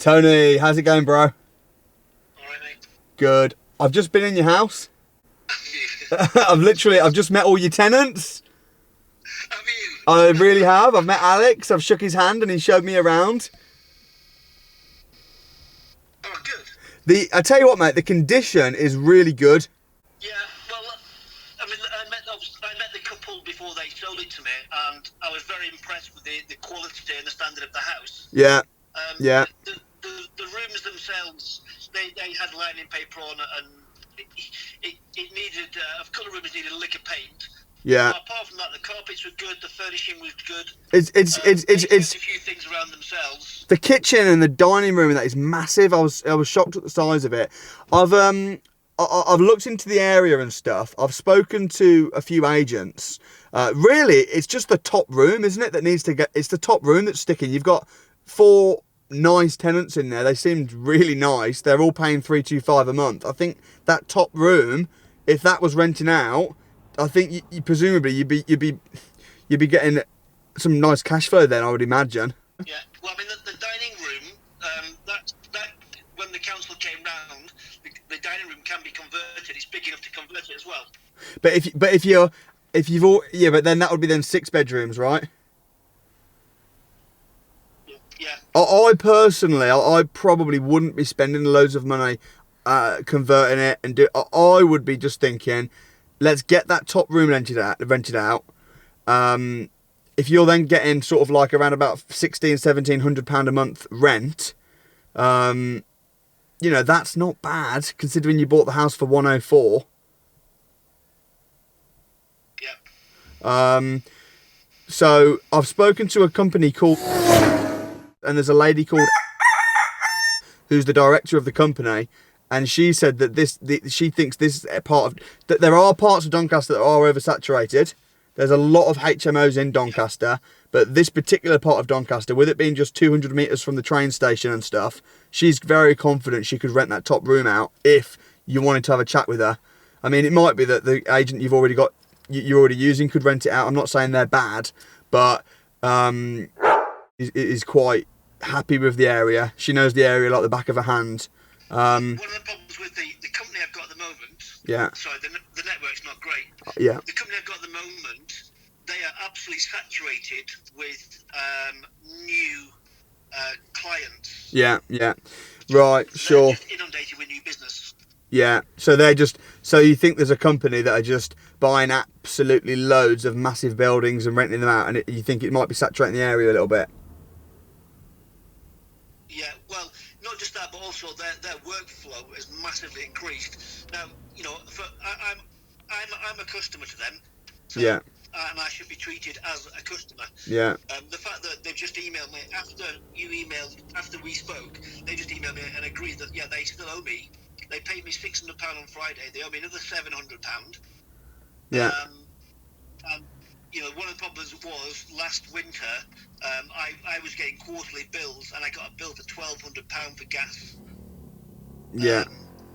Tony, how's it going, bro? Alright, mate. Good. I've just been in your house. Have you? I've just met all your tenants. Have you? I really have. I've met Alex. I've shook his hand and he showed me around. Oh, good. I tell you what, mate, the condition is really good. Yeah, well, I mean, I met the couple before they sold it to me, and I was very impressed with the quality and the standard of the house. Yeah. Yeah. The rooms themselves, they had lining paper on, and it needed, a couple of rooms needed a lick of paint. Yeah. But apart from that, the carpets were good, the furnishing was good. It's a few things around themselves. The kitchen and the dining room, that is massive. I was shocked at the size of it. I've looked into the area and stuff. I've spoken to a few agents. Really, it's just the top room, isn't it, that needs to get... It's the top room that's sticking. You've got 4 nice tenants in there. They seemed really nice. They're all paying $325 a month. I think that top room, if that was renting out, I think you presumably you'd be getting some nice cash flow then, I would imagine. Yeah. Well, I mean, the dining room, that when the council came round, the dining room can be converted. It's big enough to convert it as well. But then that would be then 6 bedrooms, right? Yeah. I personally, I probably wouldn't be spending loads of money converting it and do. I would be just thinking, let's get that top room rented out. If you're then getting sort of like around about £1,600-1,700 a month rent, you know, that's not bad considering you bought the house for 104. Yeah. So I've spoken to a company called, and there's a lady called who's the director of the company, and she said that she thinks this is that there are parts of Doncaster that are oversaturated. There's a lot of HMOs in Doncaster, but this particular part of Doncaster, with it being just 200 metres from the train station and stuff, she's very confident she could rent that top room out if you wanted to have a chat with her. I mean, it might be that the agent you're already using could rent it out. I'm not saying they're bad, but is quite happy with the area. She knows the area like the back of her hand. One of the problems with the company I've got at the moment. Yeah. Sorry, the network's not great. Yeah. The company I've got at the moment, they are absolutely saturated with new clients. Yeah. Yeah. Right. Sure. They're just inundated with new business. Yeah. So you think there's a company that are just buying absolutely loads of massive buildings and renting them out, and you think it might be saturating the area a little bit? Yeah, well, not just that, but also their workflow has massively increased. Now, you know, I'm a customer to them. So, Yeah. And I should be treated as a customer. Yeah. The fact that they've just emailed me after we spoke, they just emailed me and agreed that they still owe me. They paid me £600 on Friday. They owe me another £700. Yeah. And you know, one of the problems was last winter, I was getting quarterly bills, and I got a bill for £1,200 for gas. Yeah.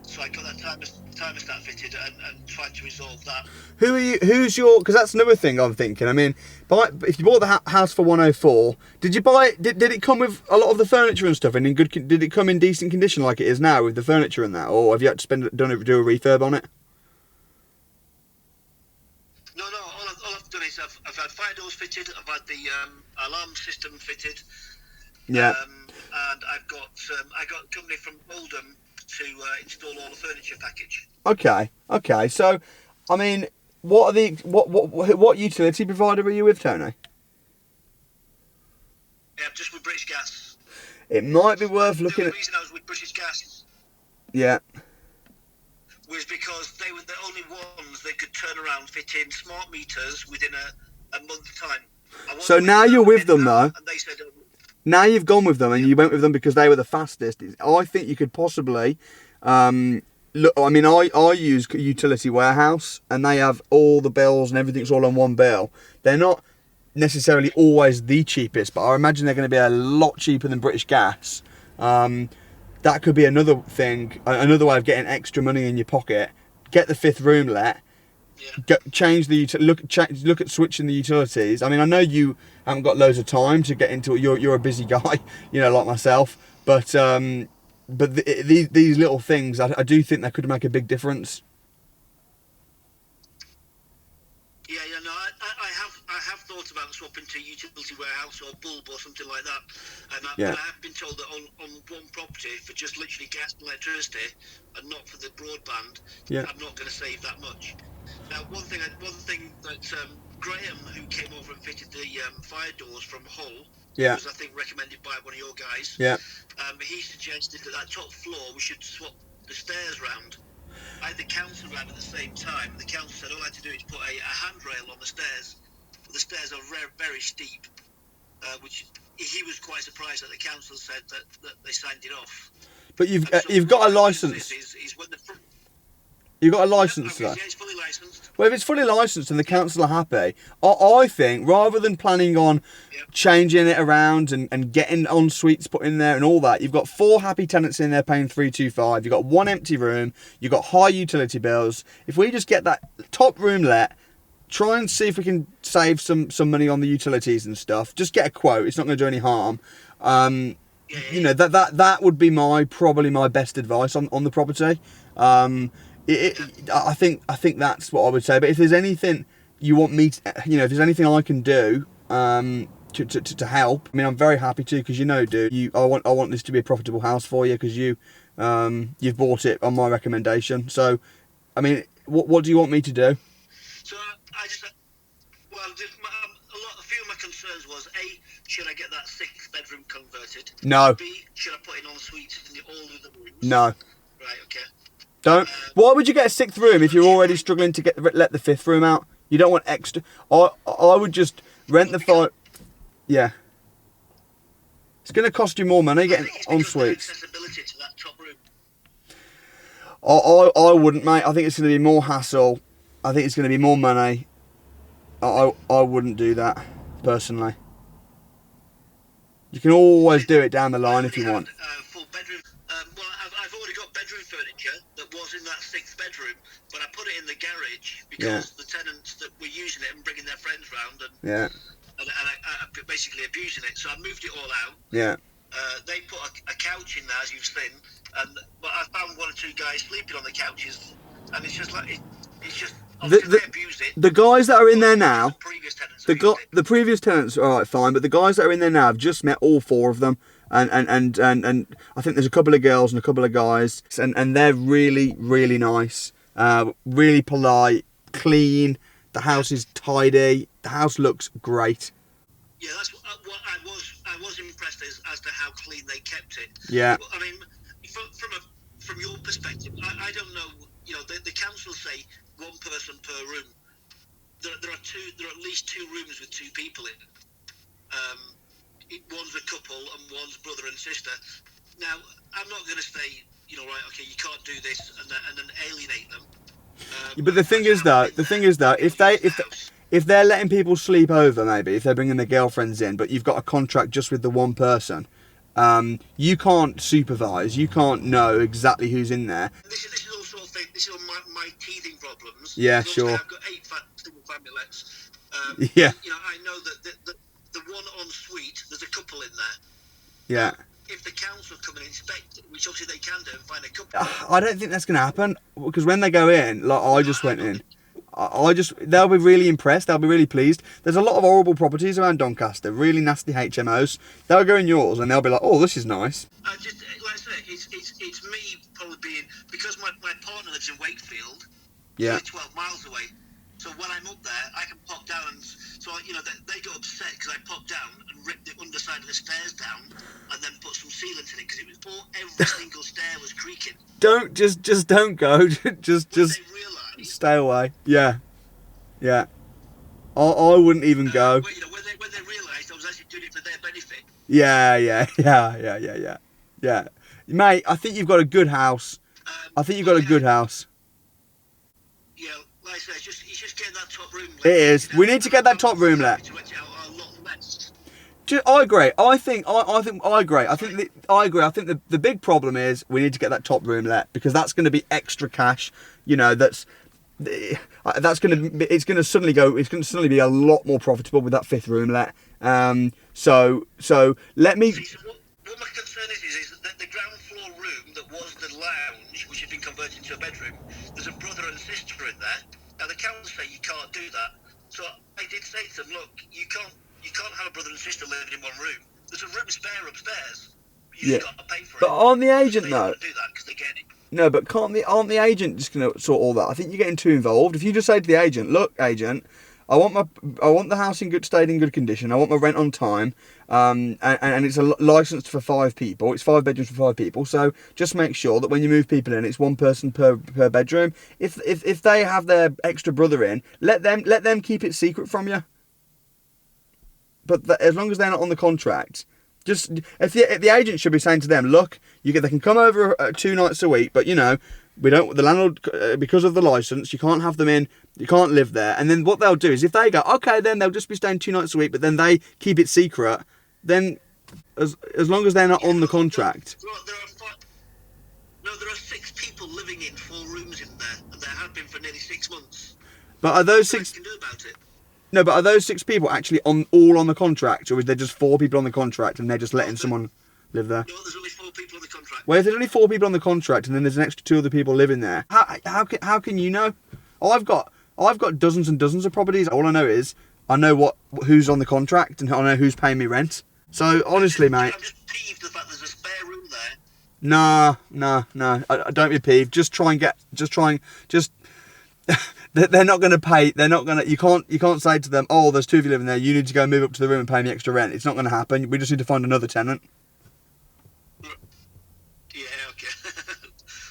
So I got that thermostat fitted and tried to resolve that. Because that's another thing I'm thinking. I mean, if you bought the house for 104, did you buy it? Did it come with a lot of the furniture and stuff? And did it come in decent condition like it is now with the furniture and that, or have you had to do a refurb on it? No. All I've done is I've had fire doors fitted. I've had the alarm system fitted. Yeah. And I got a company from Oldham to install all the furniture package. Okay. So, I mean, what utility provider are you with, Tony? Yeah, just with British Gas. It might be worth looking The at. reason I was with British Gas. Yeah. Was because they were the only ones that could turn around, fit in smart meters within a month's time. So now you're with them though. And they said, now you've gone with them and you went with them because they were the fastest. I think you could possibly look. I mean, I use Utility Warehouse and they have all the bills and everything's all on one bill. They're not necessarily always the cheapest, but I imagine they're going to be a lot cheaper than British Gas. That could be another thing, another way of getting extra money in your pocket. Get the 5th room let. Yeah. Change the look at switching the utilities. I mean, I know you haven't got loads of time to get into it. You're a busy guy, you know, like myself. these little things, I do think that could make a big difference. Yeah, no, I have thought about swapping to utility warehouse or bulb or something like that, but I have been told that on one property for just literally gas and electricity and not for the broadband, I'm not going to save that much. Now, one thing that Graham, who came over and fitted the fire doors from Hull, was I think recommended by one of your guys. He suggested that top floor we should swap the stairs round. I had the council round at the same time. The council said all I had to do is put a handrail on the stairs. The stairs are very, very steep, which he was quite surprised that the council said that they signed it off. But you've got a licence. You've got a licence, though. Yeah, it's fully licensed. Well, if it's fully licensed and the council are happy, I think rather than planning on changing it around and getting en suites put in there and all that, you've got 4 happy tenants in there paying 325. You've got 1 empty room. You've got high utility bills. If we just get that top room let, try and see if we can save some money on the utilities and stuff. Just get a quote. It's not going to do any harm. You know, that would be probably my best advice on the property. I think that's what I would say. But if there's anything you want me to, if there's anything I can do to help, I mean, I'm very happy to, because I want this to be a profitable house for you, because you've bought it on my recommendation. So, I mean, what do you want me to do? So I just, a few of my concerns was A, should I get that 6th bedroom converted? No. B, should I put in en suites in all of the rooms? No. Right. Okay. Don't. Why would you get a 6th room if you're already struggling to let the 5th room out? You don't want extra. I would just rent the 5. Yeah. It's going to cost you more money getting en suites. Accessibility to that top room. I wouldn't, mate. I think it's going to be more hassle. I think it's going to be more money. I wouldn't do that personally. You can always do it down the line if you want. Full bedroom. Well, I've already got bedroom furniture that was in that 6th bedroom, but I put it in the garage because the tenants that were using it and bringing their friends round and I basically abusing it. So I moved it all out. Yeah. They put a couch in there, as you've seen, but I found 1 or 2 guys sleeping on the couches, and it's just like it's just. They abused it. The guys that are in there now, the previous tenants are alright, fine, but the guys that are in there now, I've just met all 4 of them, and I think there's a couple of girls and a couple of guys, and they're really, really nice, really polite, clean. The house is tidy. The house looks great. Yeah, that's what I was impressed as to how clean they kept it. Yeah. I mean, from your perspective, I don't know. The council say 1 person per room. There are at least 2 rooms with 2 people in. One's a couple and one's brother and sister. Now, I'm not going to say, right, okay, you can't do this and then alienate them. But the thing is though, if they're letting people sleep over, maybe if they're bringing their girlfriends in, but you've got a contract just with the 1 person, you can't supervise. You can't know exactly who's in there. This is also a thing. This is my teething problems. Yeah, sure. I've got 8 single family lets. Yeah. I know that the one en suite, there's a couple in there. Yeah. If the council come and inspect it, which obviously they can do, and find a couple. I don't think that's going to happen, because when they go in, like I just went in, they'll be really impressed. They'll be really pleased. There's a lot of horrible properties around Doncaster, really nasty HMOs. They'll go in yours and they'll be like, "Oh, this is nice." Just like I say, it's me probably being, because my partner lives in Wakefield. Yeah. Only 12 miles away. So when I'm up there, I can pop down, and so they got upset because I popped down and ripped the underside of the stairs down, and then put some sealant in it because it was every single stair was creaking. Don't go. just stay away. Yeah. I wouldn't even go. When they realised I was actually doing it for their benefit. Yeah. Mate, I think you've got a good house. Yeah, like I said, it's just getting that top room. It is. We need to get that top room let. I agree. I agree. I think the big problem is we need to get that top room let, because that's going to be extra cash. It's going to suddenly be a lot more profitable with that 5th room let. So let me. What my concern is into a bedroom. There's a brother and sister in there. Now the council say you can't do that. So I did say to them, look, you can't have a brother and sister living in one room. There's a room spare upstairs. You Yeah. just got to pay for But it. aren't the agent They though? don't want to do that because they get it. No, but aren't the agent just going to sort all that? I think you're getting too involved. If you just say to the agent, look, agent, I want the house stayed in good condition. I want my rent on time, and it's licensed for 5 people. It's 5 bedrooms for 5 people. So just make sure that when you move people in, it's 1 person per bedroom. If they have their extra brother in, let them keep it secret from you. But as long as they're not on the contract. Just if the agent should be saying to them, look, they can come over 2 nights a week, but we don't. The landlord, because of the license, you can't have them in. You can't live there. And then what they'll do is, if they go, okay, then they'll just be staying 2 nights a week, but then they keep it secret. Then, as long as they're not on the contract. There are 6 people living in 4 rooms in there, and there have been for nearly 6 months. But are those 6? What can do about it? No, but are those 6 people actually all on the contract, or is there just 4 people on the contract and they're just letting someone live there? No, there's only 4 people on the contract. Well, if there's only 4 people on the contract and then there's an extra 2 other people living there, how can you know? I've got dozens and dozens of properties. All I know is I know who's on the contract and I know who's paying me rent. So honestly, mate, I'm just peeved the fact there's a spare room there. No. I don't be peeved. They're not going to pay. They're not going to. You can't say to them, oh, there's 2 of you living there. You need to go move up to the room and pay me extra rent. It's not going to happen. We just need to find another tenant. Yeah, okay.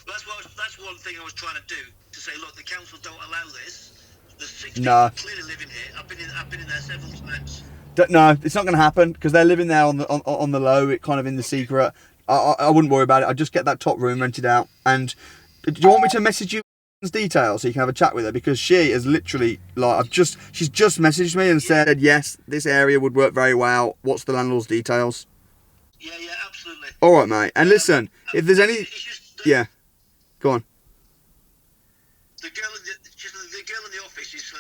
Well, that's one thing I was trying to do, to say, look, the council don't allow this. There's 6 people clearly living here. I've been in there several times. No, it's not going to happen because they're living there on the low, it kind of in the secret. I wouldn't worry about it. I'd just get that top room rented out. And do you want me to message you details so you can have a chat with her, because she is literally she's just messaged me and said yes, this area would work very well. What's the landlord's details? Yeah, absolutely. All right, mate. And listen, if there's any, yeah, go on. The girl in the office is.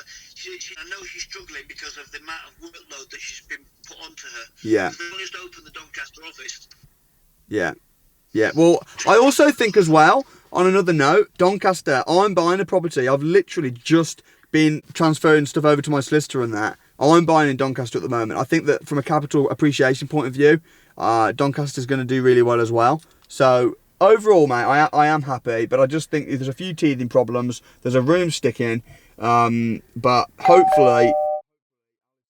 I know she's struggling because of the amount of workload that she's been put onto her. Yeah. They just opened the Doncaster office. Yeah. Well, I also think as well, on another note, Doncaster, I'm buying a property. I've literally just been transferring stuff over to my solicitor and that. I'm buying in Doncaster at the moment. I think that from a capital appreciation point of view, Doncaster's going to do really well as well. So overall, mate, I am happy, but I just think there's a few teething problems. There's a room sticking, but hopefully,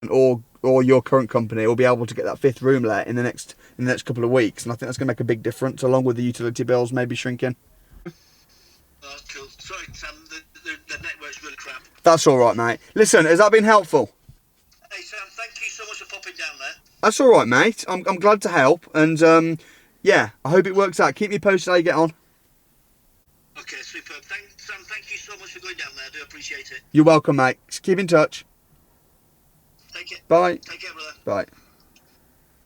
or your current company will be able to get that 5th room let in the next couple of weeks, and I think that's going to make a big difference, along with the utility bills maybe shrinking. Oh, cool. Sorry, Sam, the network's really crap. That's all right, mate. Listen, has that been helpful? Hey, Sam, thank you so much for popping down there. That's all right, mate. I'm glad to help, and yeah, I hope it works out. Keep me posted how you get on. Okay, superb. Sam, thank you so much for going down there. I do appreciate it. You're welcome, mate. Keep in touch. Take care. Bye. Take care, brother. Bye.